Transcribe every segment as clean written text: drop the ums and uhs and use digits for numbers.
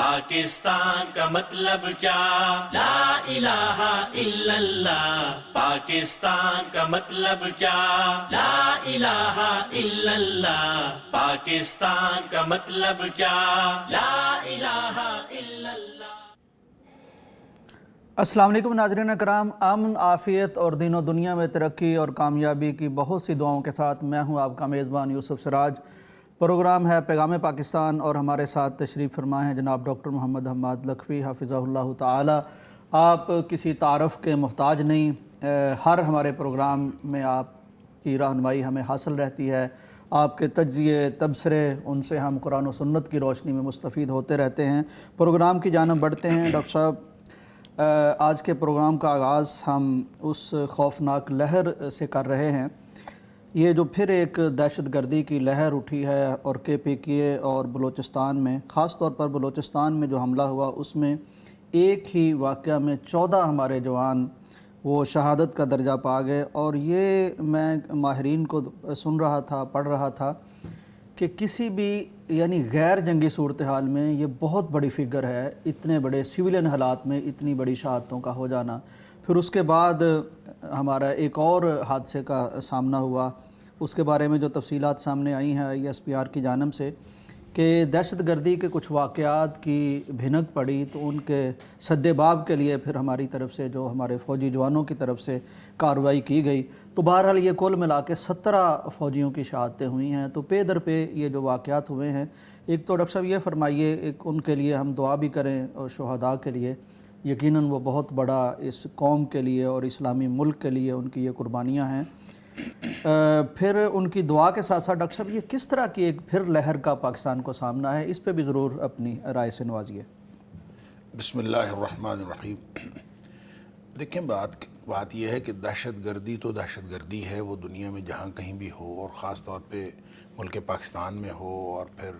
پاکستان کا مطلب کیا؟ لا الہ الا اللہ. پاکستان کا مطلب کیا؟ لا الہ الا اللہ. پاکستان کا مطلب کیا؟ لا الہ الا اللہ. السلام علیکم ناظرین کرام. امن، عافیت اور دین و دنیا میں ترقی اور کامیابی کی بہت سی دعاؤں کے ساتھ میں ہوں آپ کا میزبان یوسف سراج. پروگرام ہے پیغام پاکستان اور ہمارے ساتھ تشریف فرما ہیں جناب ڈاکٹر محمد حماد لکھوی حافظہ اللہ تعالی. آپ کسی تعارف کے محتاج نہیں. ہر ہمارے پروگرام میں آپ کی رہنمائی ہمیں حاصل رہتی ہے. آپ کے تجزیے، تبصرے، ان سے ہم قرآن و سنت کی روشنی میں مستفید ہوتے رہتے ہیں. پروگرام کی جانب بڑھتے ہیں. ڈاکٹر صاحب، آج کے پروگرام کا آغاز ہم اس خوفناک لہر سے کر رہے ہیں. یہ جو پھر ایک دہشت گردی کی لہر اٹھی ہے اور KPK اور بلوچستان میں، خاص طور پر بلوچستان میں جو حملہ ہوا اس میں ایک ہی واقعہ میں 14 ہمارے جوان وہ شہادت کا درجہ پا گئے. اور یہ میں ماہرین کو سن رہا تھا، پڑھ رہا تھا کہ کسی بھی یعنی غیر جنگی صورتحال میں یہ بہت بڑی فگر ہے. اتنے بڑے سویلین حالات میں اتنی بڑی شہادتوں کا ہو جانا. پھر اس کے بعد ہمارا ایک اور حادثے کا سامنا ہوا، اس کے بارے میں جو تفصیلات سامنے آئی ہیں ISPR کی جانب سے کہ دہشت گردی کے کچھ واقعات کی بھنک پڑی، تو ان کے سد باب کے لیے پھر ہماری طرف سے جو ہمارے فوجی جوانوں کی طرف سے کارروائی کی گئی. تو بہرحال یہ کل ملا کے 17 فوجیوں کی شہادتیں ہوئی ہیں. تو پے در پہ یہ جو واقعات ہوئے ہیں، ایک تو ڈاکٹر صاحب یہ فرمائیے، ایک ان کے لیے ہم دعا بھی کریں اور شہداء کے لیے، یقیناً وہ بہت بڑا اس قوم کے لیے اور اسلامی ملک کے لیے ان کی یہ قربانیاں ہیں. پھر ان کی دعا کے ساتھ ساتھ ڈاکٹر صاحب یہ کس طرح کی ایک پھر لہر کا پاکستان کو سامنا ہے، اس پہ بھی ضرور اپنی رائے سے نوازیے. بسم اللہ الرحمن الرحیم. دیکھیں، بات یہ ہے کہ دہشت گردی تو دہشت گردی ہے، وہ دنیا میں جہاں کہیں بھی ہو، اور خاص طور پہ ملک پاکستان میں ہو، اور پھر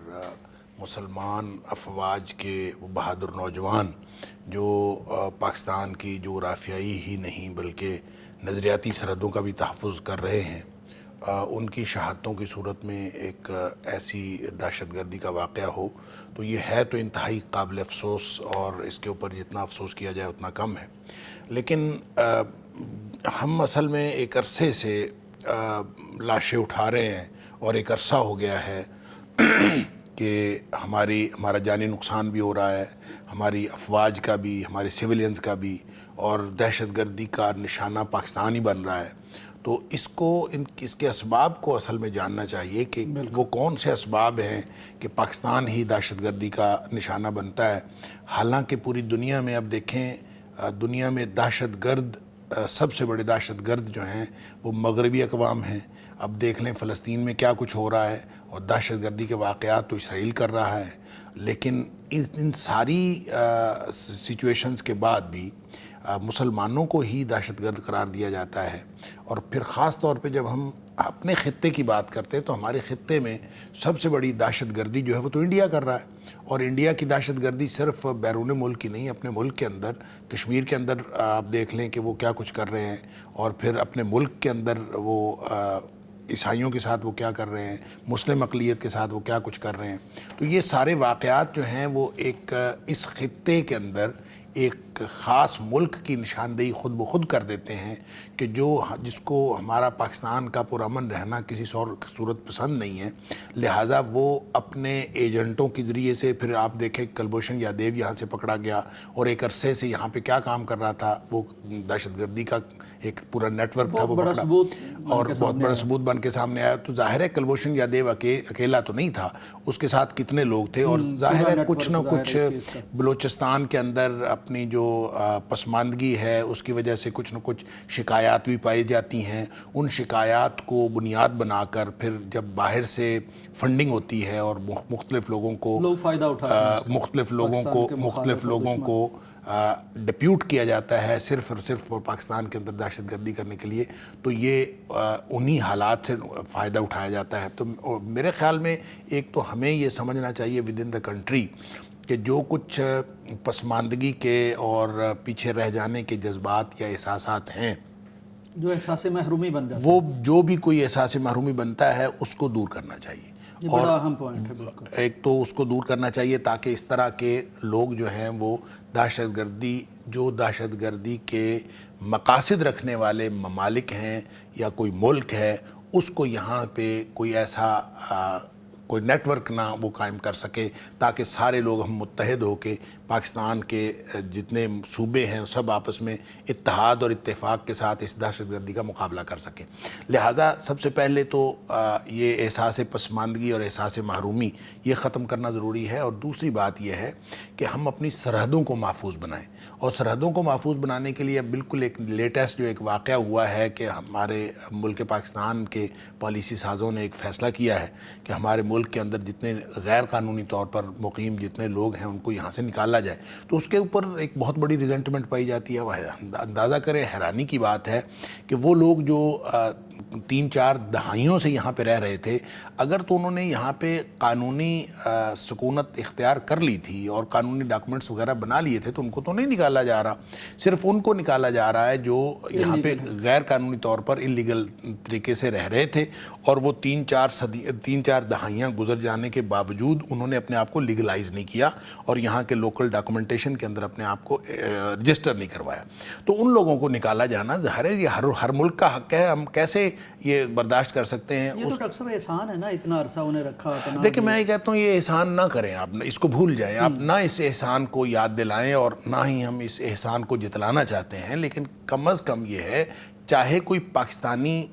مسلمان افواج کے وہ بہادر نوجوان جو پاکستان کی جغرافیائی ہی نہیں بلکہ نظریاتی سرحدوں کا بھی تحفظ کر رہے ہیں، ان کی شہادتوں کی صورت میں ایک ایسی دہشت گردی کا واقعہ ہو تو یہ ہے تو انتہائی قابل افسوس، اور اس کے اوپر جتنا افسوس کیا جائے اتنا کم ہے. لیکن ہم اصل میں ایک عرصے سے لاشیں اٹھا رہے ہیں، اور ایک عرصہ ہو گیا ہے کہ ہمارا جانی نقصان بھی ہو رہا ہے، ہماری افواج کا بھی، ہمارے سویلینز کا بھی، اور دہشت گردی کا نشانہ پاکستان ہی بن رہا ہے. تو اس کے اسباب کو اصل میں جاننا چاہیے کہ وہ کون سے اسباب ہیں کہ پاکستان ہی دہشت گردی کا نشانہ بنتا ہے. حالانکہ پوری دنیا میں اب دیکھیں، دنیا میں دہشت گرد سب سے بڑے دہشت گرد جو ہیں وہ مغربی اقوام ہیں. اب دیکھ لیں فلسطین میں کیا کچھ ہو رہا ہے، اور دہشت گردی کے واقعات تو اسرائیل کر رہا ہے. لیکن ان ساری سچویشنز کے بعد بھی مسلمانوں کو ہی دہشت گرد قرار دیا جاتا ہے. اور پھر خاص طور پہ جب ہم اپنے خطے کی بات کرتے ہیں تو ہمارے خطے میں سب سے بڑی دہشت گردی جو ہے وہ تو انڈیا کر رہا ہے. اور انڈیا کی دہشت گردی صرف بیرون ملک کی نہیں، اپنے ملک کے اندر، کشمیر کے اندر آپ دیکھ لیں کہ وہ کیا کچھ کر رہے ہیں، اور پھر اپنے ملک کے اندر وہ عیسائیوں کے ساتھ وہ کیا کر رہے ہیں، مسلم اقلیت کے ساتھ وہ کیا کچھ کر رہے ہیں. تو یہ سارے واقعات جو ہیں وہ ایک اس خطے کے اندر ایک خاص ملک کی نشاندہی خود بخود کر دیتے ہیں کہ جس کو ہمارا پاکستان کا پرامن رہنا کسی صورت پسند نہیں ہے. لہٰذا وہ اپنے ایجنٹوں کے ذریعے سے، پھر آپ دیکھیں کلبھوشن یادیو یہاں سے پکڑا گیا، اور ایک عرصے سے یہاں پہ کیا کام کر رہا تھا، وہ دہشت گردی کا ایک پورا نیٹ ورک تھا، وہ پکڑا اور بہت بڑا ثبوت بن کے سامنے آیا. تو ظاہر ہے کلبھوشن یادیو اکیلا تو نہیں تھا، اس کے ساتھ کتنے لوگ تھے. اور ظاہر ہے کچھ نہ کچھ بلوچستان کے اندر اپنی جو پسماندگی ہے اس کی وجہ سے کچھ نہ کچھ شکایات بھی پائی جاتی ہیں. ان شکایات کو بنیاد بنا کر پھر جب باہر سے فنڈنگ ہوتی ہے اور مختلف لوگوں کو مختلف لوگوں کو ڈپیوٹ کیا جاتا ہے صرف اور صرف پاکستان کے اندر دہشت گردی کرنے کے لیے، تو یہ انہی حالات سے فائدہ اٹھایا جاتا ہے. تو میرے خیال میں ایک تو ہمیں یہ سمجھنا چاہیے ود ان دا کنٹری کہ جو کچھ پسماندگی کے اور پیچھے رہ جانے کے جذبات یا احساسات ہیں، جو احساس محرومی بن جاتا ہے، وہ جو بھی کوئی احساس محرومی بنتا ہے اس کو دور کرنا چاہیے. یہ بڑا اہم پوائنٹ ہے بالکل. ایک تو اس کو دور کرنا چاہیے تاکہ اس طرح کے لوگ جو ہیں وہ دہشت گردی کے مقاصد رکھنے والے ممالک ہیں یا کوئی ملک ہے اس کو یہاں پہ کوئی ایسا کوئی نیٹ ورک نہ وہ قائم کر سکے تاکہ سارے لوگ ہم متحد ہو کے پاکستان کے جتنے صوبے ہیں سب آپس میں اتحاد اور اتفاق کے ساتھ اس دہشت گردی کا مقابلہ کر سکیں. لہٰذا سب سے پہلے تو یہ احساس پسماندگی اور احساس محرومی یہ ختم کرنا ضروری ہے. اور دوسری بات یہ ہے کہ ہم اپنی سرحدوں کو محفوظ بنائیں. اور سرحدوں کو محفوظ بنانے کے لیے بالکل ایک لیٹسٹ جو ایک واقعہ ہوا ہے کہ ہمارے ملک پاکستان کے پالیسی سازوں نے ایک فیصلہ کیا ہے کہ ہمارے ملک کے اندر جتنے غیر قانونی طور پر مقیم جتنے لوگ ہیں ان کو یہاں سے نکالا جائے. تو اس کے اوپر ایک بہت بڑی ریزنٹمنٹ پائی جاتی ہے. وہ اندازہ کریں حیرانی کی بات ہے کہ وہ لوگ جو 3-4 دہائیوں سے یہاں پہ رہ رہے تھے اگر تو انہوں نے یہاں پہ قانونی سکونت اختیار کر لی تھی اور قانونی ڈاکومنٹس وغیرہ بنا لیے تھے تو ان کو تو نہیں نکالا جا رہا. صرف ان کو نکالا جا رہا ہے جو یہاں پہ غیر قانونی طور پر انلیگل طریقے سے رہ رہے تھے اور وہ 3-4 دہائیاں گزر جانے کے باوجود انہوں نے اپنے آپ کو لیگلائز نہیں کیا اور یہاں کے لوکل ڈاکومنٹیشن کے اندر اپنے آپ کو رجسٹر نہیں کروایا. تو ان لوگوں کو نکالا جانا ظاہر ہے یہ ہر ملک کا حق ہے. ہم کیسے یہ برداشت کر سکتے ہیں؟ یہ تو ڈاکٹر صاحب احسان ہے نا, اتنا عرصہ انہیں رکھا. دیکھیں میں یہ کہتا ہوں یہ احسان نہ کریں, آپ اس کو بھول جائیں, آپ نہ اس احسان کو یاد دلائیں اور نہ ہی ہم اس احسان کو جتلانا چاہتے ہیں. لیکن کم از کم یہ ہے چاہے کوئی پاکستانی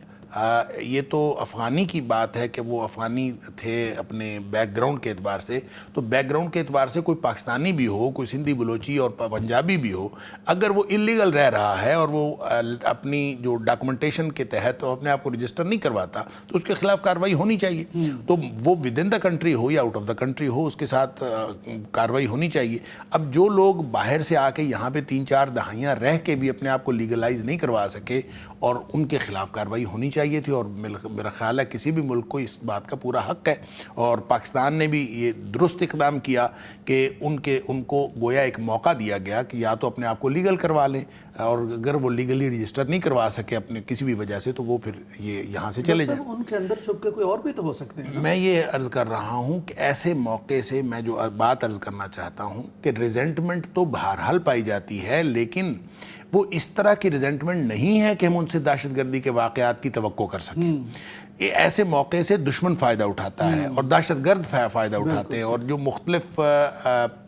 یہ تو افغانی کی بات ہے کہ وہ افغانی تھے اپنے بیک گراؤنڈ کے اعتبار سے, تو بیک گراؤنڈ کے اعتبار سے کوئی پاکستانی بھی ہو, کوئی سندھی بلوچی اور پنجابی بھی ہو, اگر وہ انلیگل رہ رہا ہے اور وہ اپنی جو ڈاکومنٹیشن کے تحت اپنے آپ کو رجسٹر نہیں کرواتا تو اس کے خلاف کارروائی ہونی چاہیے. تو وہ ود ان دا کنٹری ہو یا آؤٹ آف دا کنٹری ہو اس کے ساتھ کارروائی ہونی چاہیے. اب جو لوگ باہر سے آ کے یہاں پہ 3-4 دہائیاں رہ کے بھی اپنے آپ کو لیگلائز نہیں کروا سکے اور ان کے خلاف کارروائی ہونی چاہیے تھی. اور میرا خیال ہے کسی بھی ملک کو اس بات کا پورا حق ہے اور پاکستان نے بھی یہ درست اقدام کیا کہ ان کو گویا ایک موقع دیا گیا کہ یا تو اپنے آپ کو لیگل کروا لیں اور اگر وہ لیگلی رجسٹر نہیں کروا سکے اپنے کسی بھی وجہ سے تو وہ پھر یہ یہاں سے چلے جائیں. ان کے اندر چھپ کے کوئی اور بھی تو ہو سکتے ہیں. میں یہ عرض کر رہا ہوں کہ ایسے موقع سے میں جو بات عرض کرنا چاہتا ہوں کہ ریزنٹمنٹ تو بہرحال پائی جاتی ہے لیکن وہ اس طرح کی ریزنٹمنٹ نہیں ہے کہ ہم ان سے دہشت گردی کے واقعات کی توقع کر سکیں. ایسے موقع سے دشمن فائدہ اٹھاتا ہے اور دہشت گرد فائدہ اٹھاتے ہیں اور جو مختلف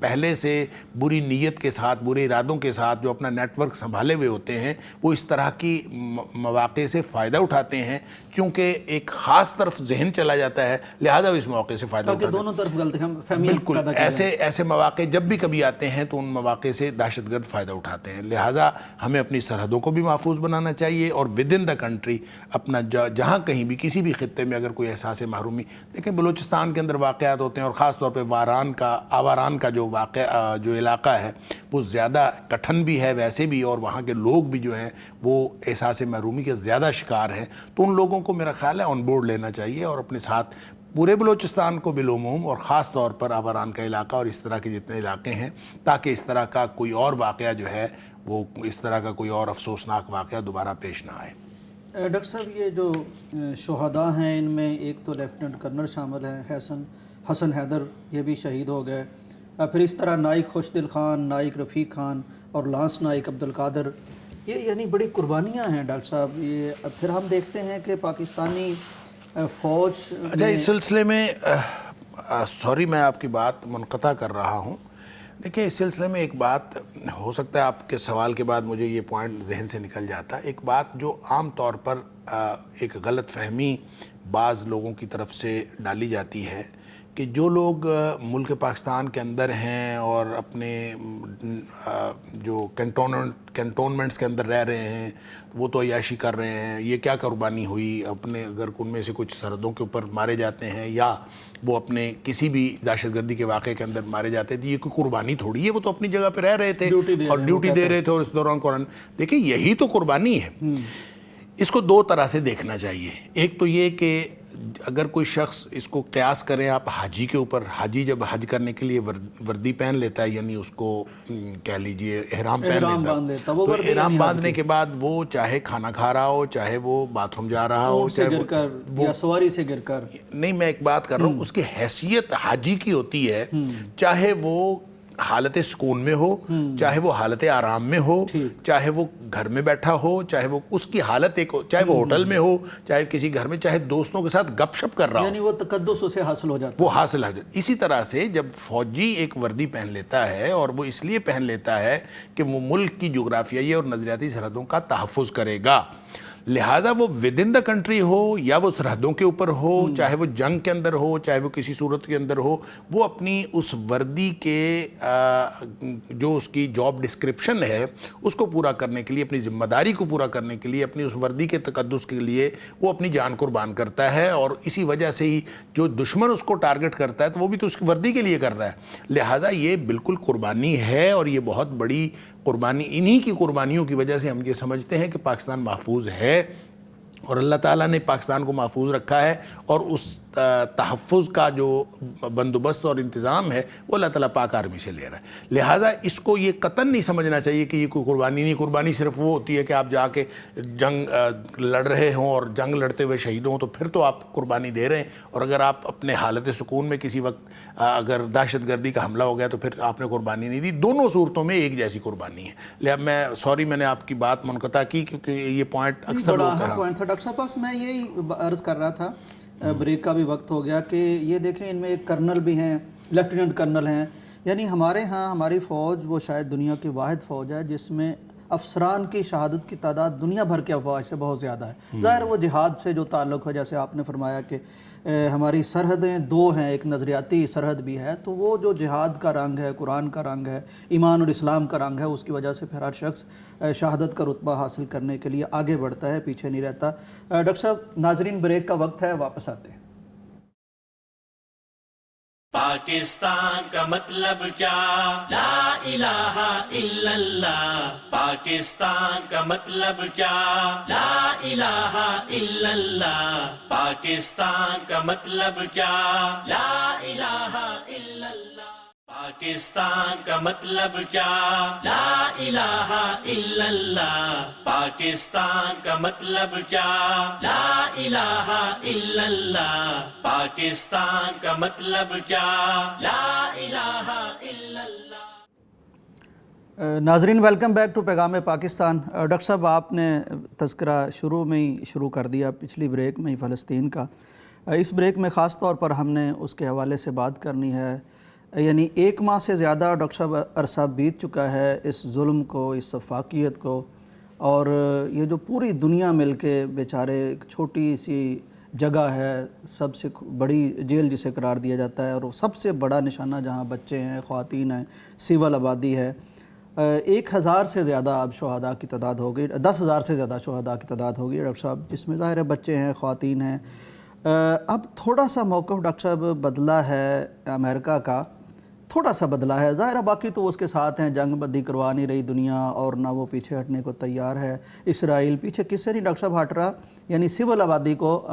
پہلے سے بری نیت کے ساتھ برے ارادوں کے ساتھ جو اپنا نیٹ ورک سنبھالے ہوئے ہوتے ہیں وہ اس طرح کی مواقع سے فائدہ اٹھاتے ہیں کیونکہ ایک خاص طرف ذہن چلا جاتا ہے لہذا اس موقع سے فائدہ اٹھاتے ہیں. دونوں طرف غلطی ہم بالکل ایسے مواقع جب بھی کبھی آتے ہیں تو ان مواقع سے دہشت گرد فائدہ اٹھاتے ہیں. لہٰذا ہمیں اپنی سرحدوں کو بھی محفوظ بنانا چاہیے اور ود ان دا کنٹری اپنا جہاں کہیں بھی کسی بھی خطے میں اگر کوئی احساس محرومی, دیکھیں بلوچستان کے اندر واقعات ہوتے ہیں اور خاص طور پہ آواران کا جو علاقہ ہے وہ زیادہ کٹھن بھی ہے ویسے بھی اور وہاں کے لوگ بھی جو ہیں وہ احساس محرومی کے زیادہ شکار ہیں. تو ان لوگوں کو میرا خیال ہے آن بورڈ لینا چاہیے اور اپنے ساتھ پورے بلوچستان کو بالعموم اور خاص طور پر آواران کا علاقہ اور اس طرح کے جتنے علاقے ہیں تاکہ اس طرح کا کوئی اور واقعہ جو ہے وہ اس طرح کا کوئی اور افسوسناک واقعہ دوبارہ پیش نہ آئے. ڈاکٹر صاحب یہ جو شہداء ہیں ان میں ایک تو لیفٹیننٹ کرنل شامل ہیں حسن حیدر, یہ بھی شہید ہو گئے. پھر اس طرح نائک خوشدل خان, نائک رفیق خان اور لانس نائک عبد القادر, یہ یعنی بڑی قربانیاں ہیں ڈاکٹر صاحب. یہ پھر ہم دیکھتے ہیں کہ پاکستانی فوج اچھا اس سلسلے میں سوری میں آپ کی بات منقطع کر رہا ہوں. دیکھیں اس سلسلے میں ایک بات ہو سکتا ہے آپ کے سوال کے بعد مجھے یہ پوائنٹ ذہن سے نکل جاتا ہے. ایک بات جو عام طور پر ایک غلط فہمی بعض لوگوں کی طرف سے ڈالی جاتی ہے کہ جو لوگ ملک پاکستان کے اندر ہیں اور اپنے جو کنٹونمنٹس کے اندر رہ رہے ہیں وہ تو عیاشی کر رہے ہیں, یہ کیا قربانی ہوئی, اپنے اگر ان میں سے کچھ سرحدوں کے اوپر مارے جاتے ہیں یا وہ اپنے کسی بھی دہشت گردی کے واقعے کے اندر مارے جاتے تھے, یہ کوئی قربانی تھوڑی ہے, وہ تو اپنی جگہ پہ رہ رہے تھے اور ڈیوٹی دے رہے تھے اور اس دوران قرآن. دیکھیں یہی تو قربانی ہے. اس کو دو طرح سے دیکھنا چاہیے. ایک تو یہ کہ اگر کوئی شخص اس کو قیاس کریں آپ حاجی کے اوپر، حاجی جب حج کرنے کے لیے وردی پہن لیتا ہے، یعنی اس کو کہہ لیجئے احرام پہن لیتا ہے، تو احرام باندھنے کے بعد وہ چاہے کھانا کھا رہا ہو، چاہے وہ باتھ روم جا رہا ہو، سے گر کر یا سواری سے گر کر، نہیں میں ایک بات کر رہا ہوں، اس کی حیثیت حاجی کی ہوتی ہے، چاہے وہ حالت سکون میں ہو، چاہے وہ حالت آرام میں ہو، چاہے وہ گھر میں بیٹھا ہو، چاہے وہ اس کی حالت ایک ہو، چاہے وہ ہوٹل میں ہو، چاہے کسی گھر میں، چاہے دوستوں کے ساتھ گپ شپ کر رہا ہو، یعنی وہ تقدس اسے حاصل ہو جاتا ہے، وہ حاصل ہو جاتا ہے۔ اسی طرح سے جب فوجی ایک وردی پہن لیتا ہے، اور وہ اس لیے پہن لیتا ہے کہ وہ ملک کی جغرافیائی اور نظریاتی سرحدوں کا تحفظ کرے گا، لہٰذا وہ ود ان دا کنٹری ہو یا وہ سرحدوں کے اوپر ہو، چاہے وہ جنگ کے اندر ہو، چاہے وہ کسی صورت کے اندر ہو، وہ اپنی اس وردی کے جو اس کی جاب ڈسکرپشن ہے اس کو پورا کرنے کے لیے، اپنی ذمہ داری کو پورا کرنے کے لیے، اپنی اس وردی کے تقدس کے لیے وہ اپنی جان قربان کرتا ہے، اور اسی وجہ سے ہی جو دشمن اس کو ٹارگٹ کرتا ہے تو وہ بھی تو اس کی وردی کے لیے کرتا ہے، لہٰذا یہ بالکل قربانی ہے، اور یہ بہت بڑی قربانی، انہی کی قربانیوں کی وجہ سے ہم یہ سمجھتے ہیں کہ پاکستان محفوظ ہے، اور اللہ تعالیٰ نے پاکستان کو محفوظ رکھا ہے، اور اس تحفظ کا جو بندوبست اور انتظام ہے وہ اللہ تعالیٰ پاک آرمی سے لے رہا ہے، لہٰذا اس کو یہ قطعاً نہیں سمجھنا چاہیے کہ یہ کوئی قربانی نہیں، قربانی صرف وہ ہوتی ہے کہ آپ جا کے جنگ لڑ رہے ہوں اور جنگ لڑتے ہوئے شہید ہوں تو پھر تو آپ قربانی دے رہے ہیں، اور اگر آپ اپنے حالت سکون میں کسی وقت اگر دہشت گردی کا حملہ ہو گیا تو پھر آپ نے قربانی نہیں دی، دونوں صورتوں میں ایک جیسی قربانی ہے، لہٰذا میں سوری میں نے آپ کی بات منقطع کی کیونکہ یہ پوائنٹ اکثر بڑا اہم پوائنٹ تھا ڈاکٹر صاحب، بس میں یہی عرض کر رہا تھا، بریک کا بھی وقت ہو گیا، کہ یہ دیکھیں ان میں ایک کرنل بھی ہیں، لیفٹیننٹ کرنل ہیں، یعنی ہمارے ہاں ہماری فوج وہ شاید دنیا کی واحد فوج ہے جس میں افسران کی شہادت کی تعداد دنیا بھر کے افواج سے بہت زیادہ ہے، ظاہر وہ جہاد سے جو تعلق ہے، جیسے آپ نے فرمایا کہ ہماری سرحدیں دو ہیں، ایک نظریاتی سرحد بھی ہے، تو وہ جو جہاد کا رنگ ہے، قرآن کا رنگ ہے، ایمان اور اسلام کا رنگ ہے، اس کی وجہ سے پھر ہر شخص شہادت کا رتبہ حاصل کرنے کے لیے آگے بڑھتا ہے، پیچھے نہیں رہتا۔ ڈاکٹر صاحب ناظرین بریک کا وقت ہے، واپس آتے ہیں۔ پاکستان کا مطلب کیا؟ لا الہ الا اللہ۔ پاکستان کا مطلب کیا؟ لا الہ الا اللہ۔ پاکستان کا مطلب کیا؟ لا الہ الا اللہ۔ پاکستان کا مطلب کیا؟ لا الہ الا اللہ۔ پاکستان کا مطلب کیا؟ لا الہ الا اللہ۔ پاکستان کا مطلب کیا؟ لا الہ الا اللہ۔ ناظرین ویلکم بیک ٹو پیغام پاکستان۔ ڈاکٹر صاحب آپ نے تذکرہ شروع میں ہی شروع کر دیا، پچھلی بریک میں ہی فلسطین کا، اس بریک میں خاص طور پر ہم نے اس کے حوالے سے بات کرنی ہے، یعنی 1 ماہ سے زیادہ ڈاکٹر صاحب عرصہ بیت چکا ہے اس ظلم کو، اس سفاکیت کو، اور یہ جو پوری دنیا مل کے بیچارے ایک چھوٹی سی جگہ ہے، سب سے بڑی جیل جسے قرار دیا جاتا ہے، اور سب سے بڑا نشانہ جہاں بچے ہیں، خواتین ہیں، سول آبادی ہے، 1000 سے زیادہ اب شہداء کی تعداد ہو گئی، 10,000 سے زیادہ شہداء کی تعداد ہو گئی ڈاکٹر صاحب، جس میں ظاہر ہے بچے ہیں، خواتین ہیں۔ اب تھوڑا سا موقف ڈاکٹر صاحب بدلا ہے امریکہ کا، تھوڑا سا بدلا ہے، ظاہر ہے باقی تو اس کے ساتھ ہیں، جنگ بندی کروا نہیں رہی دنیا، اور نہ وہ پیچھے ہٹنے کو تیار ہے، اسرائیل پیچھے کس سے نہیں ڈاکٹر صاحب ہٹ رہا، یعنی سول آبادی کو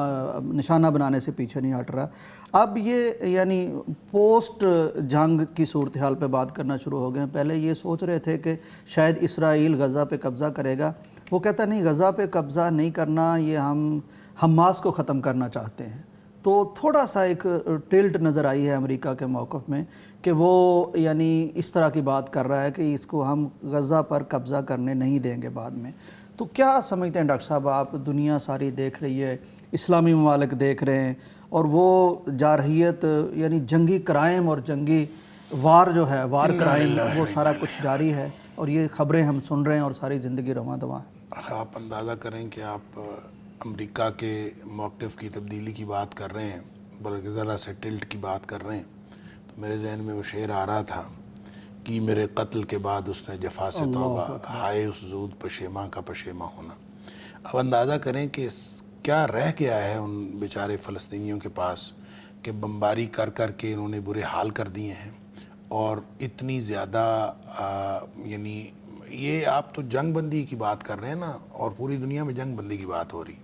نشانہ بنانے سے پیچھے نہیں ہٹ رہا۔ اب یہ یعنی پوسٹ جنگ کی صورتحال پہ بات کرنا شروع ہو گئے ہیں، پہلے یہ سوچ رہے تھے کہ شاید اسرائیل غزہ پہ قبضہ کرے گا، وہ کہتا نہیں غزہ پہ قبضہ نہیں کرنا، یہ ہم حماس کو ختم کرنا چاہتے ہیں، تو تھوڑا سا ایک ٹلٹ نظر آئی ہے امریکہ کے موقف میں کہ وہ یعنی اس طرح کی بات کر رہا ہے کہ اس کو ہم غزہ پر قبضہ کرنے نہیں دیں گے بعد میں۔ تو کیا سمجھتے ہیں ڈاکٹر صاحب آپ، دنیا ساری دیکھ رہی ہے، اسلامی ممالک دیکھ رہے ہیں، اور وہ جارحیت یعنی جنگی کرائم اور جنگی وار جو ہے، وار کرائم، وہ سارا کچھ جاری ہے، اور یہ خبریں ہم سن رہے ہیں اور ساری زندگی رواں دواں ہے۔ آپ اندازہ کریں کہ آپ امریکہ کے موقف کی تبدیلی کی بات کر رہے ہیں، بلکہ ذرا سے ٹلٹ کی بات کر رہے ہیں، تو میرے ذہن میں وہ شعر آ رہا تھا کہ میرے قتل کے بعد اس نے جفا سے توبہ، ہائے اس زود پشیماں کا پشیماں ہونا۔ اب اندازہ کریں کہ کیا رہ گیا ہے ان بیچارے فلسطینیوں کے پاس کہ بمباری کر کر کے انہوں نے برے حال کر دیے ہیں، اور اتنی زیادہ یعنی یہ آپ تو جنگ بندی کی بات کر رہے ہیں نا، اور پوری دنیا میں جنگ بندی کی بات ہو رہی،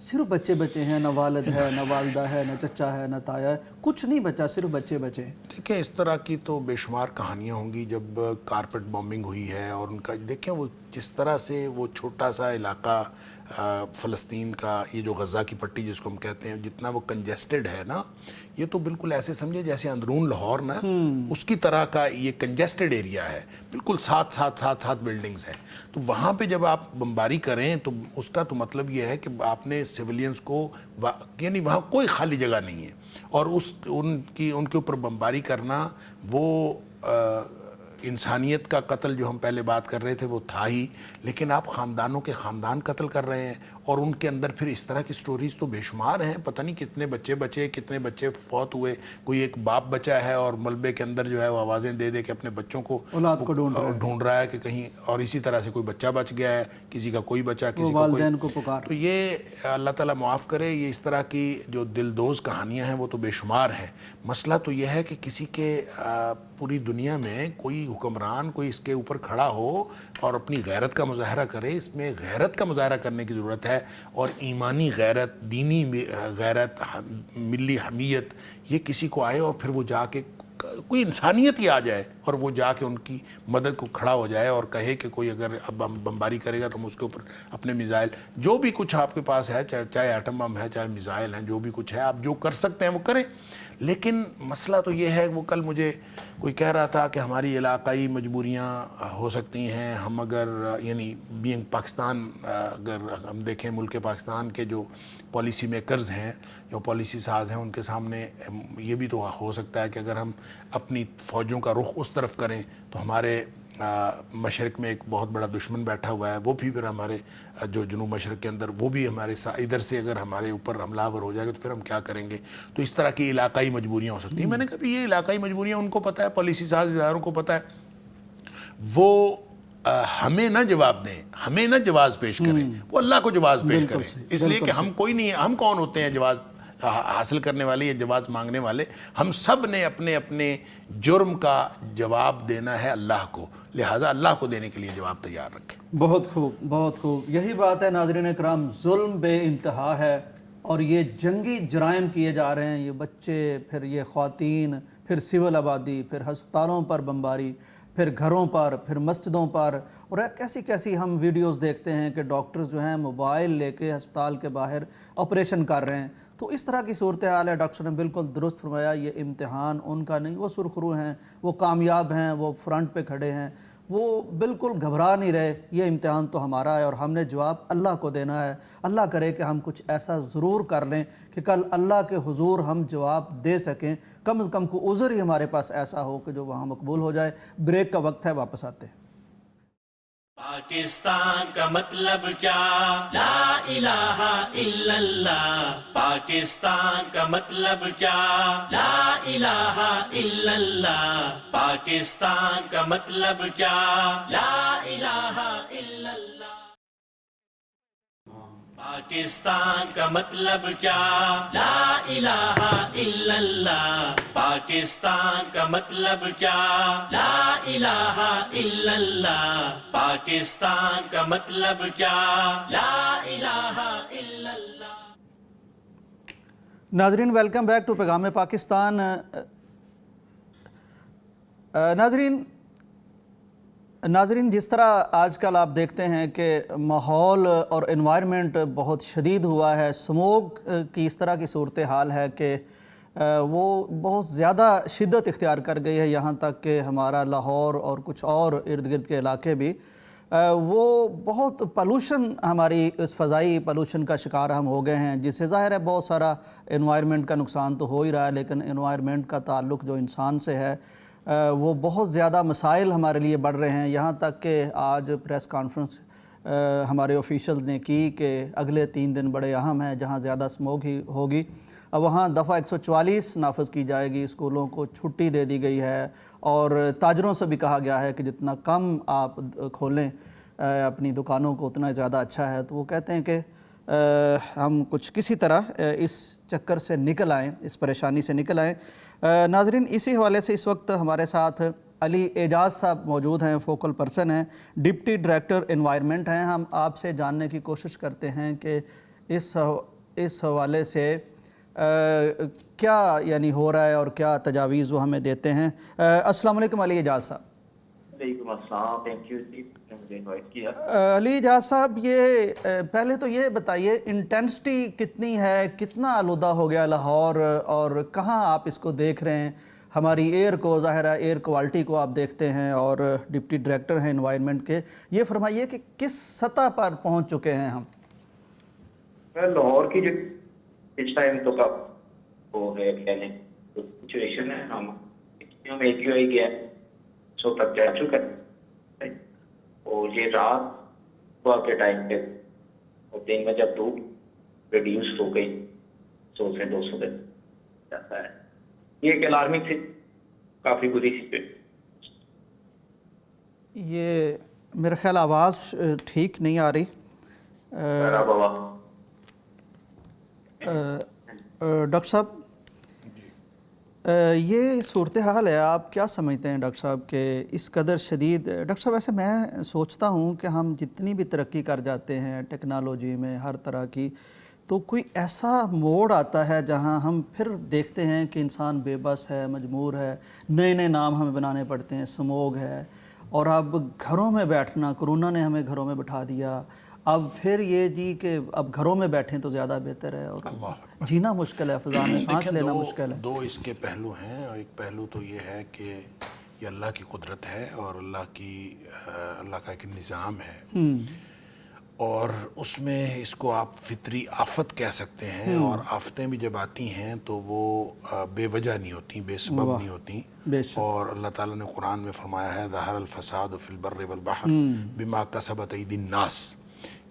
صرف بچے بچے ہیں، نہ والد ہے، نہ والدہ ہے، نہ چچا ہے، نہ تایا ہے، کچھ نہیں بچا، صرف بچے بچے ہیں۔ دیکھیں اس طرح کی تو بے شمار کہانیاں ہوں گی جب کارپیٹ بومبنگ ہوئی ہے، اور ان کا دیکھیں وہ جس طرح سے وہ چھوٹا سا علاقہ فلسطین کا، یہ جو غزہ کی پٹی جس کو ہم کہتے ہیں، جتنا وہ کنجسٹڈ ہے نا، یہ تو بالکل ایسے سمجھے جیسے اندرون لاہور نا اس کی طرح کا یہ کنجسٹڈ ایریا ہے، بالکل ساتھ بلڈنگز ہیں۔ تو وہاں پہ جب آپ بمباری کریں تو اس کا تو مطلب یہ ہے کہ آپ نے سویلینز کو، یعنی وہاں کوئی خالی جگہ نہیں ہے، اور ان کے اوپر بمباری کرنا وہ انسانیت کا قتل جو ہم پہلے بات کر رہے تھے وہ تھا ہی، لیکن آپ خاندانوں کے خاندان قتل کر رہے ہیں، اور ان کے اندر پھر اس طرح کی سٹوریز تو بے شمار ہیں، پتہ نہیں کتنے بچے بچے، کتنے بچے فوت ہوئے، کوئی ایک باپ بچا ہے اور ملبے کے اندر جو ہے وہ آوازیں دے دے کے اپنے بچوں کو اولاد کو ڈھونڈ رہا ہے کہ کہیں، اور اسی طرح سے کوئی بچہ بچ گیا ہے، کسی کا کوئی بچہ، کسی کا کوئی، والدین کو پکار۔ تو یہ اللہ تعالیٰ معاف کرے، یہ اس طرح کی جو دلدوز کہانیاں ہیں وہ تو بے شمار ہیں۔ مسئلہ تو یہ ہے کہ کسی کے پوری دنیا میں کوئی حکمران کوئی اس کے اوپر کھڑا ہو اور اپنی غیرت کا مظاہرہ کرے، اس میں غیرت کا مظاہرہ کرنے کی ضرورت ہے، اور ایمانی غیرت، دینی غیرت، ملی حمیت، یہ کسی کو آئے اور پھر وہ جا کے کوئی انسانیت ہی آ جائے اور وہ جا کے ان کی مدد کو کھڑا ہو جائے اور کہے کہ کوئی اگر اب بمباری کرے گا تو ہم اس کے اوپر اپنے میزائل، جو بھی کچھ آپ کے پاس ہے، چاہے ایٹم بم ہے، چاہے میزائل ہیں، جو بھی کچھ ہے، آپ جو کر سکتے ہیں وہ کریں۔ لیکن مسئلہ تو یہ ہے، وہ کل مجھے کوئی کہہ رہا تھا کہ ہماری علاقائی مجبوریاں ہو سکتی ہیں، ہم اگر یعنی بینگ پاکستان، اگر ہم دیکھیں ملک پاکستان کے جو پالیسی میکرز ہیں، جو پالیسی ساز ہیں، ان کے سامنے یہ بھی تو ہو سکتا ہے کہ اگر ہم اپنی فوجوں کا رخ اس طرف کریں تو ہمارے مشرق میں ایک بہت بڑا دشمن بیٹھا ہوا ہے، وہ بھی پھر ہمارے جو جنوب مشرق کے اندر وہ بھی ہمارے ادھر سے اگر ہمارے اوپر حملہ آور ہو جائے گا تو پھر ہم کیا کریں گے؟ تو اس طرح کی علاقائی مجبوریاں ہو سکتی ہیں۔ میں نے کہا یہ علاقائی مجبوریاں ان کو پتہ ہے، پالیسی ساز اداروں کو پتہ ہے، وہ ہمیں نہ جواب دیں، ہمیں نہ جواز پیش کریں، وہ اللہ کو جواز پیش کریں، اس لیے کہ ہم کوئی نہیں ہے، ہم کون ہوتے ہیں جواز حاصل کرنے والے یا جواز مانگنے والے؟ ہم سب نے اپنے اپنے جرم کا جواب دینا ہے اللہ کو، لہٰذا اللہ کو دینے کے لیے جواب تیار رکھیں۔ بہت خوب، بہت خوب، یہی بات ہے ناظرین اکرام، ظلم بے انتہا ہے، اور یہ جنگی جرائم کیے جا رہے ہیں، یہ بچے، پھر یہ خواتین، پھر سول آبادی، پھر ہسپتالوں پر بمباری، پھر گھروں پر، پھر مسجدوں پر، اور کیسی کیسی ہم ویڈیوز دیکھتے ہیں کہ ڈاکٹرز جو ہیں موبائل لے کے ہسپتال کے باہر آپریشن کر رہے ہیں۔ تو اس طرح کی صورتحال ہے۔ ڈاکٹر نے بالکل درست فرمایا، یہ امتحان ان کا نہیں، وہ سرخرو ہیں، وہ کامیاب ہیں، وہ فرنٹ پہ کھڑے ہیں، وہ بالکل گھبرا نہیں رہے۔ یہ امتحان تو ہمارا ہے اور ہم نے جواب اللہ کو دینا ہے۔ اللہ کرے کہ ہم کچھ ایسا ضرور کر لیں کہ کل اللہ کے حضور ہم جواب دے سکیں، کم از کم کو عذر ہی ہمارے پاس ایسا ہو کہ جو وہاں مقبول ہو جائے۔ بریک کا وقت ہے، واپس آتے ہیں۔ پاکستان کا مطلب کیا؟ لا الہ الا اللہ۔ پاکستان کا مطلب کیا؟ لا الہ الا اللہ۔ پاکستان کا مطلب کیا؟ لا الہ الا اللہ۔ پاکستان کا مطلب کیا؟ لا الہ الا اللہ۔ پاکستان کا مطلب کیا؟ لا الہ الا اللہ۔ پاکستان کا مطلب کیا؟ لا الہ الا اللہ۔ ناظرین ویلکم بیک ٹو پیغام پاکستان۔ ناظرین جس طرح آج کل آپ دیکھتے ہیں کہ ماحول اور انوائرمنٹ بہت شدید ہوا ہے، سموگ کی اس طرح کی صورتحال ہے کہ وہ بہت زیادہ شدت اختیار کر گئی ہے، یہاں تک کہ ہمارا لاہور اور کچھ اور ارد گرد کے علاقے بھی وہ بہت پولوشن، ہماری اس فضائی پولوشن کا شکار ہم ہو گئے ہیں، جس سے ظاہر ہے بہت سارا انوائرمنٹ کا نقصان تو ہو ہی رہا ہے، لیکن انوائرمنٹ کا تعلق جو انسان سے ہے وہ بہت زیادہ مسائل ہمارے لیے بڑھ رہے ہیں، یہاں تک کہ آج پریس کانفرنس ہمارے آفیشل نے کی کہ اگلے 3 دن بڑے اہم ہیں، جہاں زیادہ سموگ ہی ہوگی، اب وہاں دفعہ 144 نافذ کی جائے گی، اسکولوں کو چھٹی دے دی گئی ہے، اور تاجروں سے بھی کہا گیا ہے کہ جتنا کم آپ کھولیں اپنی دکانوں کو اتنا زیادہ اچھا ہے۔ تو وہ کہتے ہیں کہ ہم کچھ کسی طرح اس چکر سے نکل آئیں، اس پریشانی سے نکل آئیں۔ ناظرین اسی حوالے سے اس وقت ہمارے ساتھ علی اعجاز صاحب موجود ہیں، فوکل پرسن ہیں، ڈپٹی ڈائریکٹر انوائرمنٹ ہیں۔ ہم آپ سے جاننے کی کوشش کرتے ہیں کہ اس اس حوالے سے کیا یعنی ہو رہا ہے اور کیا تجاویز وہ ہمیں دیتے ہیں. السلام علیکم علی اعجاز صاحب. وعلیکم السلام. تھینک یو جی مجھے انوائٹ کیا. علی اعجاز صاحب یہ پہلے تو یہ بتائیے انٹینسٹی کتنی ہے, کتنا آلودہ ہو گیا لاہور, اور کہاں آپ اس کو دیکھ رہے ہیں؟ ہماری ایئر کو, ظاہر ہے ایئر کوالٹی کو آپ دیکھتے ہیں اور ڈپٹی ڈائریکٹر ہیں انوائرمنٹ کے, یہ فرمائیے کہ کس سطح پر پہنچ چکے ہیں ہم؟ لاہور کی جو اس ٹائم تو کا وہ ہے کہنے سچویشن ہے, ہم AQI گیا 100 تک جا چکا ہے, اور یہ رات صبح کے ٹائم پہ اور دن میں جب دھوپ ریڈیوس ہو گئی 100 سے 200 تک جاتا ہے. یہ ایک الارمنگ تھی, کافی بری سچویشن. یہ میرا خیال آواز ٹھیک نہیں آ رہی. ڈاکٹر صاحب یہ صورتحال ہے, آپ کیا سمجھتے ہیں ڈاکٹر صاحب کہ اس قدر شدید؟ ڈاکٹر صاحب ویسے میں سوچتا ہوں کہ ہم جتنی بھی ترقی کر جاتے ہیں ٹیکنالوجی میں ہر طرح کی, تو کوئی ایسا موڑ آتا ہے جہاں ہم پھر دیکھتے ہیں کہ انسان بے بس ہے, مجبور ہے, نئے نئے نام ہمیں بنانے پڑتے ہیں. سموگ ہے, اور اب گھروں میں بیٹھنا, کرونا نے ہمیں گھروں میں بٹھا دیا. اب پھر یہ جی کہ اب گھروں میں بیٹھیں تو زیادہ بہتر ہے, اور جینا مشکل ہے, فضا میں سانس لینا مشکل ہے. دو اس کے پہلو ہیں, اور ایک پہلو تو یہ ہے کہ یہ اللہ کی قدرت ہے اور اللہ کا ایک نظام ہے, اور اس میں اس کو آپ فطری آفت کہہ سکتے ہیں. اور آفتیں بھی جب آتی ہیں تو وہ بے وجہ نہیں ہوتی, بے سبب نہیں ہوتی. اور اللہ تعالیٰ نے قرآن میں فرمایا ہے ظہر الفساد فی البر والبحر بما کسبت ایدی الناس,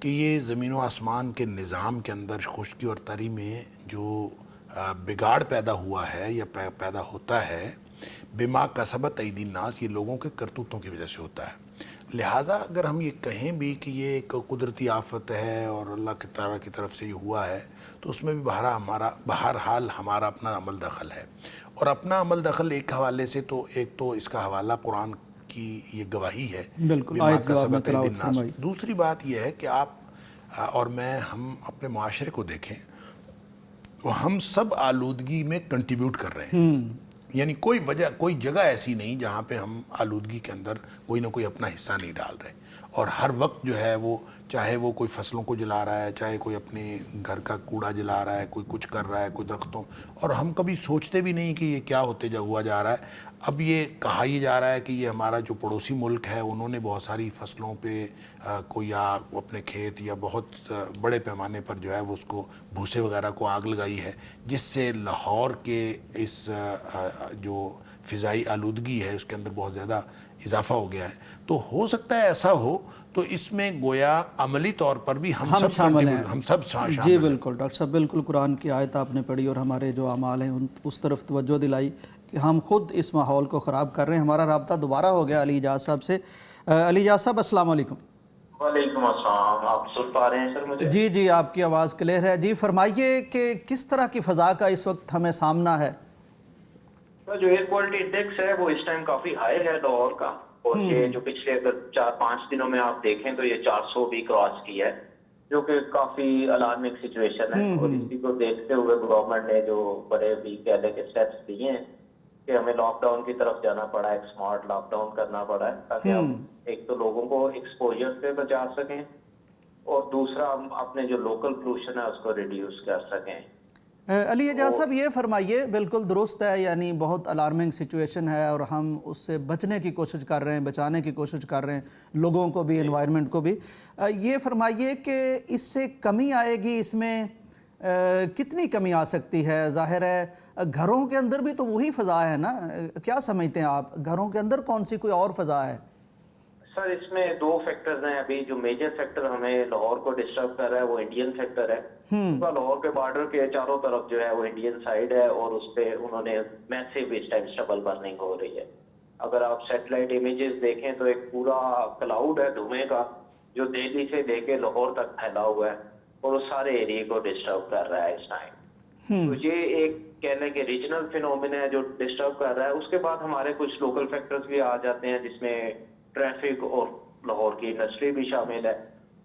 کہ یہ زمین و آسمان کے نظام کے اندر خشکی اور تری میں جو بگاڑ پیدا ہوا ہے یا پیدا ہوتا ہے, بما کسبت ایدی الناس, یہ لوگوں کے کرتوتوں کی وجہ سے ہوتا ہے. لہٰذا اگر ہم یہ کہیں بھی کہ یہ ایک قدرتی آفت ہے اور اللہ کے تعالیٰ کی طرف سے یہ ہوا ہے, تو اس میں بھی بہرحال ہمارا اپنا عمل دخل ہے. اور اپنا عمل دخل ایک حوالے سے تو ایک تو اس کا حوالہ قرآن کی یہ گواہی ہے, بما کسبت ایدی الناس. دوسری بات یہ ہے کہ آپ اور میں ہم اپنے معاشرے کو دیکھیں تو ہم سب آلودگی میں کنٹریبیوٹ کر رہے ہیں. یعنی کوئی جگہ ایسی نہیں جہاں پہ ہم آلودگی کے اندر کوئی نہ کوئی اپنا حصہ نہیں ڈال رہے. اور ہر وقت جو ہے وہ چاہے وہ کوئی فصلوں کو جلا رہا ہے, چاہے کوئی اپنے گھر کا کوڑا جلا رہا ہے, کوئی کچھ کر رہا ہے, کوئی درختوں, اور ہم کبھی سوچتے بھی نہیں کہ یہ کیا ہوتے ہوا جا رہا ہے. اب یہ کہا ہی جا رہا ہے کہ یہ ہمارا جو پڑوسی ملک ہے انہوں نے بہت ساری فصلوں پہ کوئی اپنے کھیت یا بہت بڑے پیمانے پر جو ہے وہ اس کو بھوسے وغیرہ کو آگ لگائی ہے, جس سے لاہور کے اس جو فضائی آلودگی ہے اس کے اندر بہت زیادہ اضافہ ہو گیا ہے. تو ہو سکتا ہے ایسا ہو, تو اس میں گویا عملی طور پر بھی ہم سب شامل ہیں, ہم سب شامل ہیں. جی بالکل ڈاکٹر صاحب, بالکل قرآن کی آیت آپ نے پڑھی اور ہمارے جو اعمال ہیں اس طرف توجہ دلائی کہ ہم خود اس ماحول کو خراب کر رہے ہیں. ہمارا رابطہ دوبارہ ہو گیا علی اعجاز صاحب سے. علی اعجاز صاحب السلام علیکم. وعلیکم السلام. آپ سن پا رہے ہیں سر مجھے؟ جی جی آپ کی آواز کلیئر ہے. جی فرمائیے کہ کس طرح کی فضا کا اس وقت ہمیں سامنا ہے؟ جو ایئر کوالٹی انڈیکس ہے وہ اس ٹائم کافی ہائی ہے لاہور کا, اور یہ جو پچھلے اگر 4-5 دنوں میں آپ دیکھیں تو یہ 400 بھی کراس کی ہے, جو کہ کافی الارمنگ سچویشن ہے. اور اسی کو دیکھتے ہوئے گورنمنٹ نے جو بڑے بھی کہہ لیں کہ اسٹیپس لیے ہیں کہ ہمیں لاک ڈاؤن کی طرف جانا پڑا ہے, ایک اسمارٹ لاک ڈاؤن کرنا پڑا ہے, تاکہ ہم ایک تو لوگوں کو ایکسپوجر سے بچا سکیں, اور دوسرا ہم اپنے جو لوکل پولوشن ہے اس کو ریڈیوس کر سکیں. علی اعجاز صاحب یہ فرمائیے, بالکل درست ہے, یعنی بہت الارمنگ سچویشن ہے اور ہم اس سے بچنے کی کوشش کر رہے ہیں, بچانے کی کوشش کر رہے ہیں, لوگوں کو بھی, انوائرمنٹ کو بھی. یہ فرمائیے کہ اس سے کمی آئے گی, اس میں کتنی کمی آ سکتی ہے؟ ظاہر ہے گھروں کے اندر بھی تو وہی فضا ہے نا, کیا سمجھتے ہیں آپ, گھروں کے اندر کون سی کوئی اور فضا ہے؟ سر اس میں 2 فیکٹرز ہیں. ابھی جو میجر فیکٹر ہمیں لاہور کو ڈسٹرب کر رہا ہے وہ انڈین فیکٹر ہے. لاہور کے بارڈر کے چاروں طرف جو ہے وہ انڈین سائیڈ ہے, اور اس پہ انہوں نے میسیو اس ٹائم اسٹبل برننگ ہو رہی ہے. اگر آپ سیٹلائٹ امیجز دیکھیں تو ایک پورا کلاؤڈ ہے دھوئیں کا جو دہلی سے لے کے لاہور تک پھیلا ہوا ہے, اور وہ سارے ایریے کو ڈسٹرب کر رہا ہے اس ٹائم. تو یہ ایک کہہ لیں کہ ریجنل فینومینا ہے جو ڈسٹرب کر رہا ہے. اس کے بعد ہمارے کچھ لوکل فیکٹرز بھی آ جاتے ہیں, جس میں ٹریفک اور لاہور کی انڈسٹری بھی شامل ہے.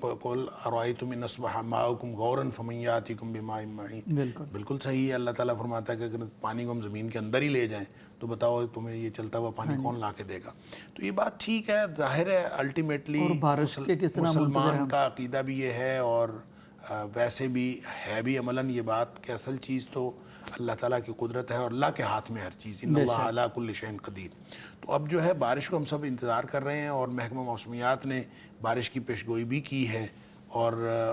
قل ارأیتم ان اصبح ماؤکم غورا فمن یاتیکم بماء معین، بالکل صحیح ہے۔ اللہ تعالیٰ فرماتا ہے کہ اگر پانی کو ہم زمین کے اندر ہی لے جائیں تو بتاؤ تمہیں یہ چلتا ہوا پانی کون لا کے دے گا؟ تو یہ بات ٹھیک ہے، ظاہر ہے الٹیمیٹلی مسلمان کا عقیدہ بھی یہ ہے، اور ویسے بھی ہے بھی عملاً یہ بات کہ اصل چیز تو اللہ تعالیٰ کی قدرت ہے اور اللہ کے ہاتھ میں ہر چیز، ان اللہ علی کل شیء قدیر۔ تو اب جو ہے بارش کو ہم سب انتظار کر رہے ہیں، اور محکمہ موسمیات نے بارش کی پیشگوئی بھی کی ہے، اور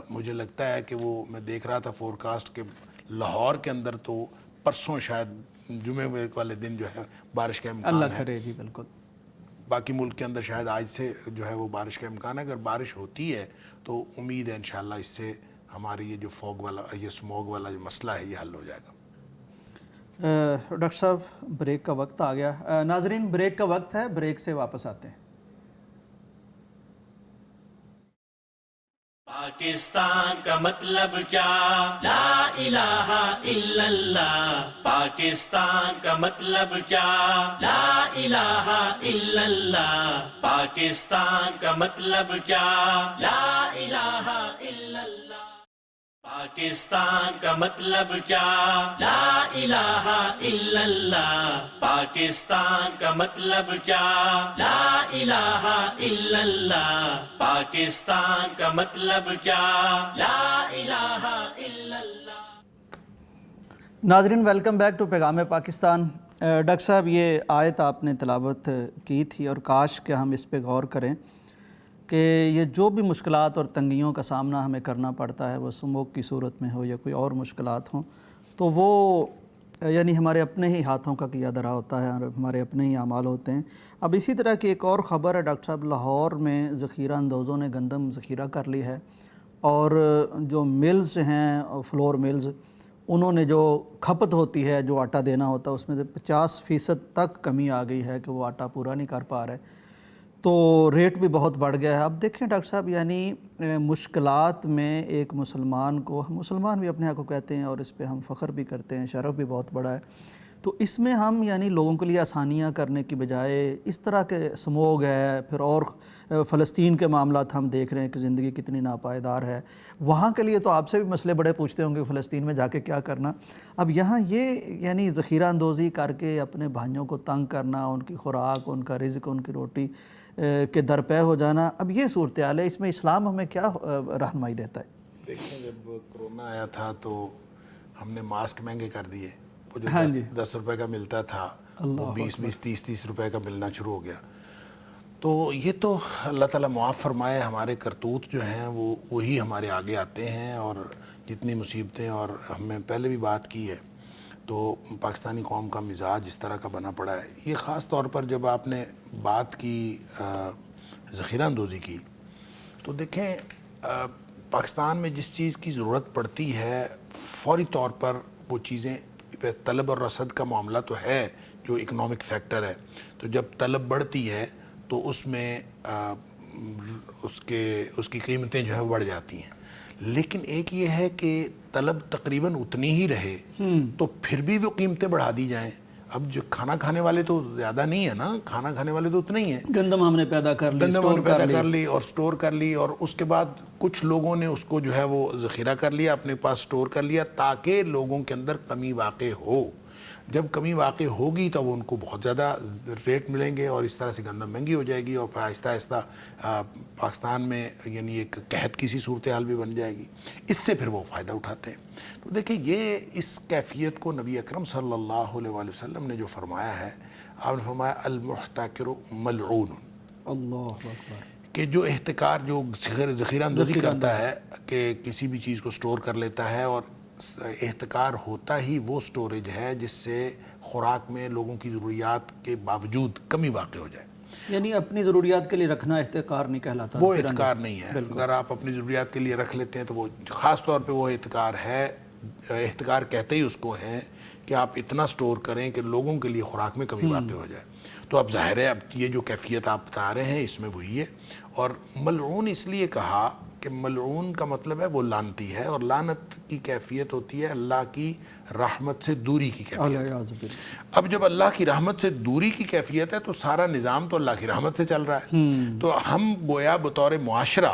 مجھے لگتا ہے کہ وہ میں دیکھ رہا تھا فور کاسٹ کے لاہور کے اندر تو پرسوں شاید جمعے والے دن جو ہے بارش کا امکان ہے، اللہ کرے جی بالکل۔ باقی ملک کے اندر شاید آج سے جو ہے وہ بارش کا امکان ہے۔ اگر بارش ہوتی ہے تو امید ہے انشاءاللہ اس سے ہماری یہ جو فوگ والا یہ سموگ والا جو مسئلہ ہے یہ حل ہو جائے گا۔ ڈاکٹر صاحب بریک کا وقت آ گیا، ناظرین بریک کا وقت ہے، بریک سے واپس آتے ہیں۔ پاکستان کا مطلب کیا؟ لا الہ الا اللہ۔ پاکستان کا مطلب کیا؟ لا الہ الا اللہ۔ پاکستان کا مطلب کیا؟ لا الہ الا اللہ۔ پاکستان کا مطلب کیا؟ لا الہ الا اللہ۔ پاکستان کا مطلب کیا؟ لا الہ الا اللہ۔ پاکستان کا مطلب کیا؟ لا الہ الا اللہ۔ ناظرین ویلکم بیک ٹو پیغام پاکستان۔ ڈاکٹر صاحب یہ آیت آپ نے تلاوت کی تھی، اور کاش کہ ہم اس پہ غور کریں کہ یہ جو بھی مشکلات اور تنگیوں کا سامنا ہمیں کرنا پڑتا ہے، وہ سموگ کی صورت میں ہو یا کوئی اور مشکلات ہوں، تو وہ یعنی ہمارے اپنے ہی ہاتھوں کا کیا دھرا ہوتا ہے، اور ہمارے اپنے ہی اعمال ہوتے ہیں۔ اب اسی طرح کی ایک اور خبر ہے ڈاکٹر صاحب، لاہور میں ذخیرہ اندوزوں نے گندم ذخیرہ کر لی ہے، اور جو ملز ہیں فلور ملز، انہوں نے جو کھپت ہوتی ہے جو آٹا دینا ہوتا ہے اس میں سے 50% تک کمی آ گئی ہے کہ وہ آٹا پورا نہیں کر پا رہے، تو ریٹ بھی بہت بڑھ گیا ہے۔ اب دیکھیں ڈاکٹر صاحب یعنی مشکلات میں ایک مسلمان کو، ہم مسلمان بھی اپنے آپ کو کہتے ہیں اور اس پہ ہم فخر بھی کرتے ہیں، شرف بھی بہت بڑا ہے، تو اس میں ہم یعنی لوگوں کے لیے آسانیاں کرنے کی بجائے اس طرح کے سموگ ہے، پھر اور فلسطین کے معاملات ہم دیکھ رہے ہیں کہ زندگی کتنی ناپائیدار ہے، وہاں کے لیے تو آپ سے بھی مسئلے بڑے پوچھتے ہوں گے فلسطین میں جا کے کیا کرنا، اب یہاں یہ یعنی ذخیرہ اندوزی کر کے اپنے بھائیوں کو تنگ کرنا، ان کی خوراک، ان کا رزق، ان کی روٹی کے درپے ہو جانا، اب یہ صورتحال ہے، اس میں اسلام ہمیں کیا رہنمائی دیتا ہے؟ دیکھیں جب کرونا آیا تھا تو ہم نے ماسک مہنگے کر دیے، وہ جو 10 روپے کا ملتا تھا وہ 20 30 روپے کا ملنا شروع ہو گیا۔ تو یہ تو اللہ تعالیٰ معاف فرمائے، ہمارے کرتوت جو ہیں وہ وہی ہمارے آگے آتے ہیں، اور جتنی مصیبتیں، اور ہم نے پہلے بھی بات کی ہے تو پاکستانی قوم کا مزاج اس طرح کا بنا پڑا ہے۔ یہ خاص طور پر جب آپ نے بات کی ذخیرہ اندوزی کی، تو دیکھیں پاکستان میں جس چیز کی ضرورت پڑتی ہے فوری طور پر وہ چیزیں، طلب اور رسد کا معاملہ تو ہے جو اکنامک فیکٹر ہے، تو جب طلب بڑھتی ہے تو اس میں اس کی قیمتیں جو ہے بڑھ جاتی ہیں، لیکن ایک یہ ہے کہ طلب تقریباً اتنی ہی رہے تو پھر بھی وہ قیمتیں بڑھا دی جائیں۔ اب جو کھانا کھانے والے تو زیادہ نہیں ہے نا، کھانا کھانے والے تو اتنے ہی ہیں، گندم ہم نے پیدا کر لی، گندم ہم نے پیدا کر لی اور سٹور کر لی، اور اس کے بعد کچھ لوگوں نے اس کو جو ہے وہ ذخیرہ کر لیا، اپنے پاس سٹور کر لیا تاکہ لوگوں کے اندر کمی واقع ہو۔ جب کمی واقع ہوگی تو ان کو بہت زیادہ ریٹ ملیں گے، اور اس طرح سے گندم مہنگی ہو جائے گی، اور پھر آہستہ آہستہ پاکستان میں یعنی ایک قحط کی سی صورتحال بھی بن جائے گی، اس سے پھر وہ فائدہ اٹھاتے ہیں۔ تو دیکھیں یہ اس کیفیت کو نبی اکرم صلی اللہ علیہ وآلہ وسلم نے جو فرمایا ہے، آپ نے فرمایا المحتکر ملعون، اللہ اکبر، کہ جو احتکار، جو ذخیرہ اندوزی کرتا ہے کہ کسی بھی چیز کو سٹور کر لیتا ہے، اور احتکار ہوتا ہی وہ سٹوریج ہے جس سے خوراک میں لوگوں کی ضروریات کے باوجود کمی واقع ہو جائے، یعنی اپنی ضروریات کے لیے رکھنا احتکار نہیں کہلاتا، وہ احتکار نہیں ہے۔ اگر آپ اپنی ضروریات کے لیے رکھ لیتے ہیں تو وہ خاص طور پہ وہ احتکار ہے۔ احتکار کہتے ہی اس کو ہے کہ آپ اتنا سٹور کریں کہ لوگوں کے لیے خوراک میں کمی واقع ہو جائے۔ تو اب ظاہر ہے اب یہ جو کیفیت آپ بتا رہے ہیں اس میں وہی ہے، اور ملعون اس لیے کہا کہ ملعون کا مطلب ہے وہ لعنتی ہے، اور لعنت کی کیفیت ہوتی ہے اللہ کی رحمت سے دوری کی کیفیت۔ اب جب اللہ کی رحمت سے دوری کی کیفیت ہے تو سارا نظام تو اللہ کی رحمت سے چل رہا ہے، تو ہم گویا بطور معاشرہ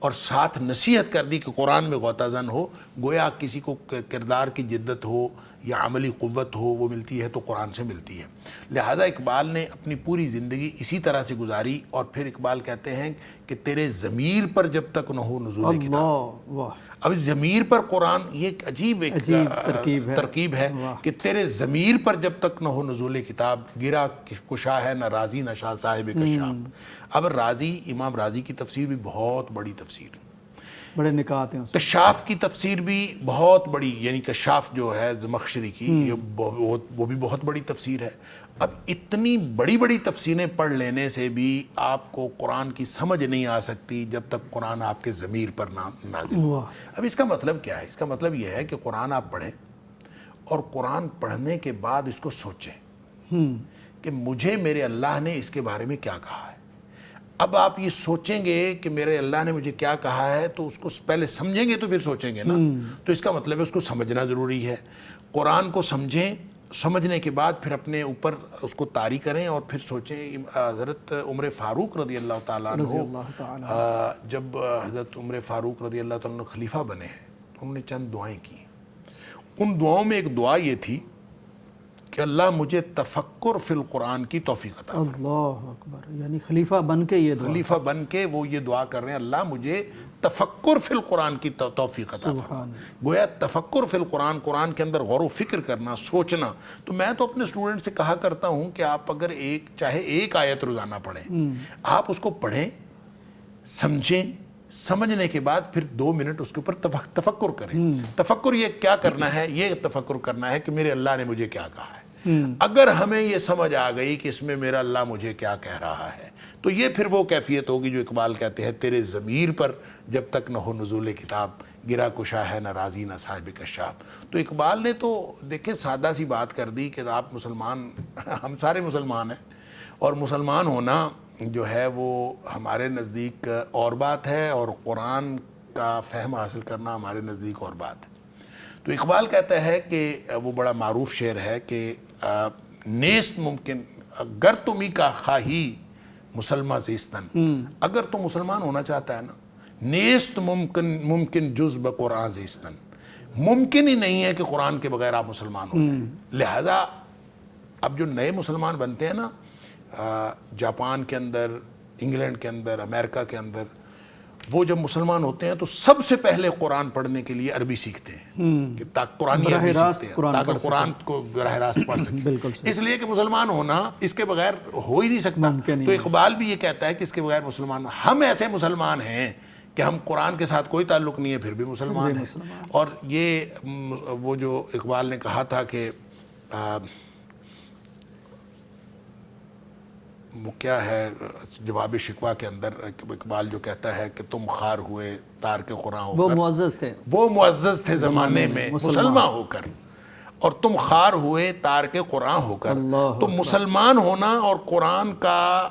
اور ساتھ نصیحت کر دی کہ قرآن میں غوطہ زن ہو، گویا کسی کو کردار کی جدت ہو یا عملی قوت ہو وہ ملتی ہے تو قرآن سے ملتی ہے۔ لہٰذا اقبال نے اپنی پوری زندگی اسی طرح سے گزاری، اور پھر اقبال کہتے ہیں کہ تیرے ضمیر پر جب تک نہ ہو نزول کتاب۔ اللہ واہ، اب اس ضمیر پر قرآن یہ ایک عجیب ترکیب ہے کہ تیرے ضمیر پر جب تک نہ ہو نزول کتاب، گرا کشا ہے نہ رازی نہ شاہ صاحب کشاف۔ اب رازی، امام رازی کی تفسیر بھی بہت بڑی تفسیر، بڑے نکات ہیں اس میں۔ کشاف کی تفسیر بھی بہت بڑی، یعنی کشاف جو ہے زمخشری کی، وہ بھی بہت بڑی تفسیر ہے۔ اب اتنی بڑی بڑی تفسیریں پڑھ لینے سے بھی آپ کو قرآن کی سمجھ نہیں آ سکتی جب تک قرآن آپ کے ضمیر پر نازل ہو۔ اب اس کا مطلب کیا ہے؟ اس کا مطلب یہ ہے کہ قرآن آپ پڑھیں اور قرآن پڑھنے کے بعد اس کو سوچیں کہ مجھے میرے اللہ نے اس کے بارے میں کیا کہا ہے۔ اب آپ یہ سوچیں گے کہ میرے اللہ نے مجھے کیا کہا ہے تو اس کو پہلے سمجھیں گے تو پھر سوچیں گے نا، تو اس کا مطلب ہے اس کو سمجھنا ضروری ہے۔ قرآن کو سمجھیں، سمجھنے کے بعد پھر اپنے اوپر اس کو طاری کریں اور پھر سوچیں۔ حضرت عمر فاروق رضی اللہ تعالیٰ عنہ، جب حضرت عمر فاروق رضی اللہ تعالیٰ عنہ خلیفہ بنے ہیں تو انہوں نے چند دعائیں کی۔ ان دعاؤں میں ایک دعا یہ تھی کہ اللہ مجھے تفکر فی القرآن کی توفیق عطا فرما۔ اللہ اکبر، یعنی خلیفہ بن کے یہ دعا، خلیفہ بن کے وہ یہ دعا کر رہے ہیں، اللہ مجھے تفکر فی القرآن کی توفیق عطا فرما۔ گویا تفکر فی القرآن، قرآن کے اندر غور و فکر کرنا، سوچنا۔ تو میں تو اپنے اسٹوڈنٹ سے کہا کرتا ہوں کہ آپ اگر چاہے ایک آیت روزانہ پڑھیں، آپ اس کو پڑھیں، سمجھیں، سمجھنے کے بعد پھر 2 منٹ اس کے اوپر تفکر کریں۔ تفکر یہ کیا کرنا ہے؟ یہ تفکر کرنا ہے کہ میرے اللہ نے مجھے کیا کہا ہے۔ اگر ہمیں یہ سمجھ آ گئی کہ اس میں میرا اللہ مجھے کیا کہہ رہا ہے تو یہ پھر وہ کیفیت ہوگی جو اقبال کہتے ہیں تیرے ضمیر پر جب تک نہ ہو نزول کتاب، گرا کشا ہے نہ رازی نہ صاحب کشاف۔ تو اقبال نے تو دیکھیں سادہ سی بات کر دی کہ آپ مسلمان، ہم سارے مسلمان ہیں، اور مسلمان ہونا جو ہے وہ ہمارے نزدیک اور بات ہے، اور قرآن کا فہم حاصل کرنا ہمارے نزدیک اور بات ہے۔ تو اقبال کہتا ہے کہ وہ بڑا معروف شعر ہے کہ نیست ممکن اگر تم ہی کا خواہی مسلمہ زیستن، اگر تم مسلمان ہونا چاہتا ہے نا، نیست ممکن جز بقرآن زیستن، ممکن ہی نہیں ہے کہ قرآن کے بغیر آپ مسلمان ہو جائیں۔ لہٰذا اب جو نئے مسلمان بنتے ہیں نا، جاپان کے اندر، انگلینڈ کے اندر، امریکہ کے اندر، وہ جب مسلمان ہوتے ہیں تو سب سے پہلے قرآن پڑھنے کے لیے عربی سیکھتے ہیں کہ قرآنی عربی سیکھتے ہیں تاکہ قرآن کو براہ راست پڑھ سکیں، اس لیے کہ مسلمان ہونا اس کے بغیر ہو ہی نہیں سکتا۔ تو اقبال بھی یہ کہتا ہے کہ اس کے بغیر مسلمان، ہم ایسے مسلمان ہیں کہ ہم قرآن کے ساتھ کوئی تعلق نہیں ہے پھر بھی مسلمان ہیں۔ اور یہ وہ جو اقبال نے کہا تھا کہ وہ کیا ہے جواب شکوہ کے اندر، اقبال جو کہتا ہے کہ تم خار ہوئے تار کے قرآن ہو کر، وہ معزز تھے زمانے میں مسلمان ہو کر، اور تم خار ہوئے تار کے قرآن ہو کر۔ تو مسلمان ہونا اور قرآن کا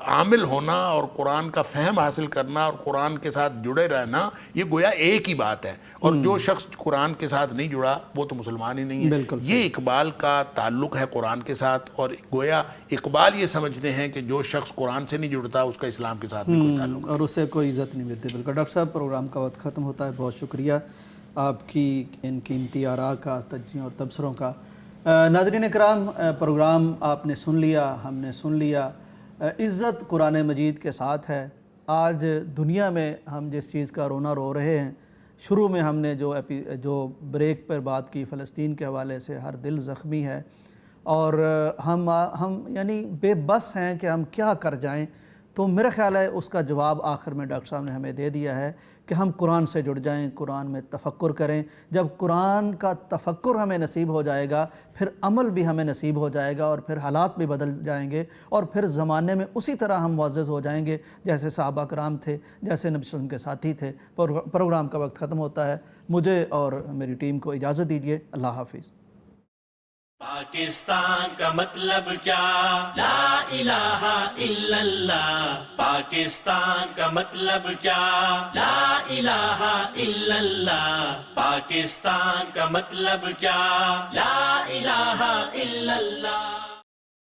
عامل ہونا اور قرآن کا فہم حاصل کرنا اور قرآن کے ساتھ جڑے رہنا، یہ گویا ایک ہی بات ہے، اور جو شخص قرآن کے ساتھ نہیں جڑا وہ تو مسلمان ہی نہیں ہے۔ یہ اقبال کا تعلق ہے قرآن کے ساتھ، اور گویا اقبال یہ سمجھتے ہیں کہ جو شخص قرآن سے نہیں جڑتا اس کا اسلام کے ساتھ بھی کوئی تعلق اور اسے کوئی عزت نہیں ملتی۔ بالکل ڈاکٹر صاحب، پروگرام کا وقت ختم ہوتا ہے، بہت شکریہ آپ کی ان قیمتی آراء کا، تجزیوں اور تبصروں کا۔ ناظرین کرام، پروگرام آپ نے سن لیا، ہم نے سن لیا۔ عزت قرآن مجید کے ساتھ ہے۔ آج دنیا میں ہم جس چیز کا رونا رو رہے ہیں، شروع میں ہم نے جو بریک پر بات کی فلسطین کے حوالے سے، ہر دل زخمی ہے، اور ہم یعنی بے بس ہیں کہ ہم کیا کر جائیں۔ تو میرا خیال ہے اس کا جواب آخر میں ڈاکٹر صاحب نے ہمیں دے دیا ہے کہ ہم قرآن سے جڑ جائیں، قرآن میں تفکر کریں۔ جب قرآن کا تفکر ہمیں نصیب ہو جائے گا، پھر عمل بھی ہمیں نصیب ہو جائے گا، اور پھر حالات بھی بدل جائیں گے، اور پھر زمانے میں اسی طرح ہم معزز ہو جائیں گے جیسے صحابہ کرام تھے، جیسے نبی صلی اللہ علیہ وسلم کے ساتھی تھے۔ پروگرام کا وقت ختم ہوتا ہے، مجھے اور میری ٹیم کو اجازت دیجیے۔ اللہ حافظ۔ پاکستان کا مطلب کیا؟ لا الہ الا اللہ۔ پاکستان کا مطلب کیا؟ لا الہ الا اللہ۔ پاکستان کا مطلب کیا؟ لا الہ الا اللہ۔